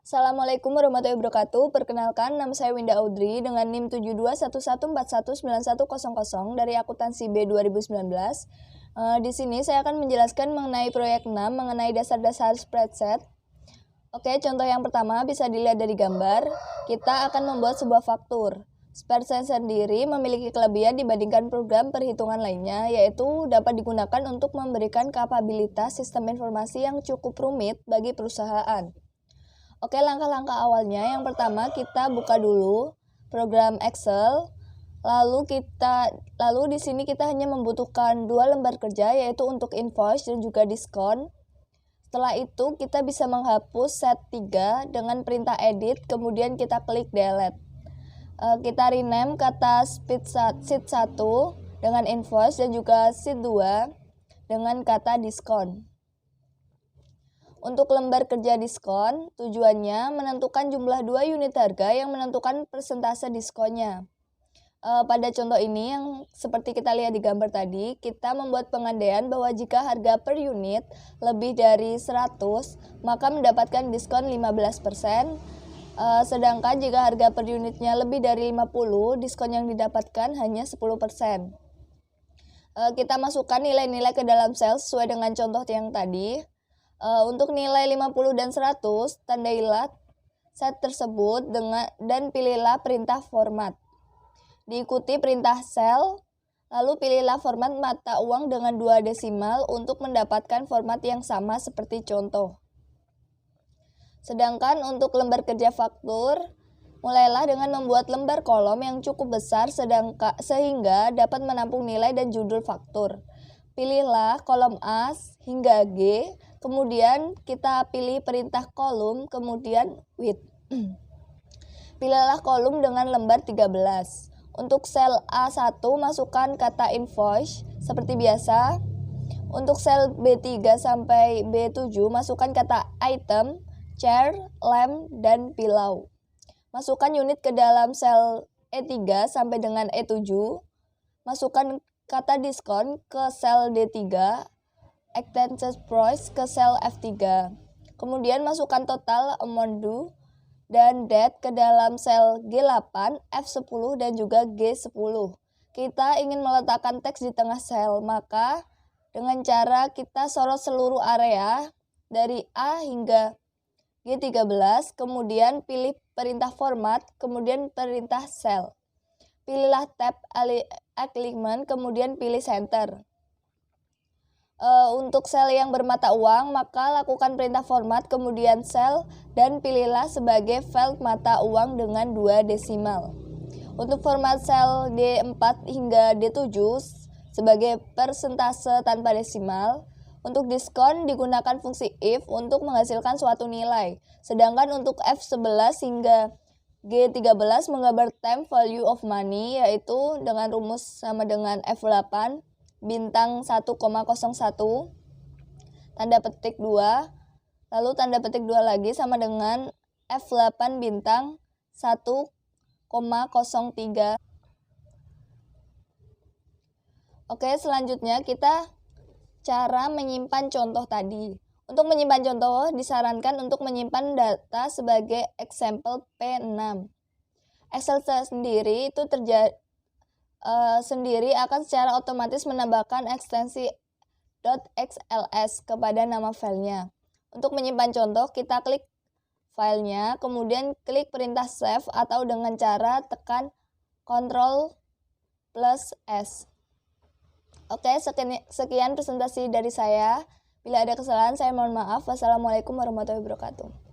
Assalamualaikum warahmatullahi wabarakatuh. Perkenalkan, nama saya Winda Audrey dengan NIM 7211419100 dari akuntansi B 2019. Di sini saya akan menjelaskan mengenai proyek 6 mengenai dasar-dasar spreadsheet. Oke, contoh yang pertama bisa dilihat dari gambar. Kita akan membuat sebuah faktur. Spreadsheet sendiri memiliki kelebihan dibandingkan program perhitungan lainnya, yaitu dapat digunakan untuk memberikan kapabilitas sistem informasi yang cukup rumit bagi perusahaan. Oke, langkah-langkah awalnya yang pertama kita buka dulu program Excel. Lalu di sini kita hanya membutuhkan 2 lembar kerja, yaitu untuk invoice dan juga diskon. Setelah itu kita bisa menghapus set 3 dengan perintah edit, kemudian kita klik delete. Kita rename kata sheet 1 dengan invoice dan juga sheet 2 dengan kata diskon. Untuk lembar kerja diskon, tujuannya menentukan jumlah 2 unit harga yang menentukan persentase diskonnya. Pada contoh ini yang seperti kita lihat di gambar tadi, kita membuat pengandaian bahwa jika harga per unit lebih dari 100, maka mendapatkan diskon 15%. Sedangkan jika harga per unitnya lebih dari 50, diskon yang didapatkan hanya 10%. Kita masukkan nilai-nilai ke dalam sel sesuai dengan contoh yang tadi. Untuk nilai 50 dan 100, tandailah set tersebut dan pilihlah perintah format. Diikuti perintah sel, lalu pilihlah format mata uang dengan 2 desimal untuk mendapatkan format yang sama seperti contoh. Sedangkan untuk lembar kerja faktur, mulailah dengan membuat lembar kolom yang cukup besar sehingga dapat menampung nilai dan judul faktur. Pilihlah kolom A hingga G, kemudian kita pilih perintah kolom, kemudian width. Pilihlah kolom dengan lembar 13. Untuk sel A1 masukkan kata invoice seperti biasa. Untuk sel B3 sampai B7 masukkan kata item, chair, lamp, dan pillow. Masukkan unit ke dalam sel E3 sampai dengan E7. Masukkan kata diskon ke sel D3, expenses price ke sel F3. Kemudian masukkan total amount due dan date ke dalam sel G8, F10 dan juga G10. Kita ingin meletakkan teks di tengah sel, maka dengan cara kita sorot seluruh area dari A hingga G13, kemudian pilih perintah format, kemudian perintah sel. Pilihlah tab alignment, kemudian pilih center. Untuk sel yang bermata uang, maka lakukan perintah format, kemudian sel, dan pilihlah sebagai felt mata uang dengan 2 desimal. Untuk format sel D4 hingga D7 sebagai persentase tanpa desimal. Untuk diskon digunakan fungsi if untuk menghasilkan suatu nilai. Sedangkan untuk F11 hingga G13 menggambar time value of money, yaitu dengan rumus sama dengan F8 bintang 1,01 tanda petik 2, lalu tanda petik 2 lagi sama dengan F8 bintang 1,03. Oke, selanjutnya kita cara menyimpan contoh tadi. Untuk menyimpan contoh, disarankan untuk menyimpan data sebagai example P6. Excel sendiri itu sendiri akan secara otomatis menambahkan ekstensi .xls kepada nama filenya. Untuk menyimpan contoh, kita klik filenya, kemudian klik perintah save atau dengan cara tekan Ctrl+S. Oke, sekian presentasi dari saya. Bila ada kesalahan, saya mohon maaf. Wassalamualaikum warahmatullahi wabarakatuh.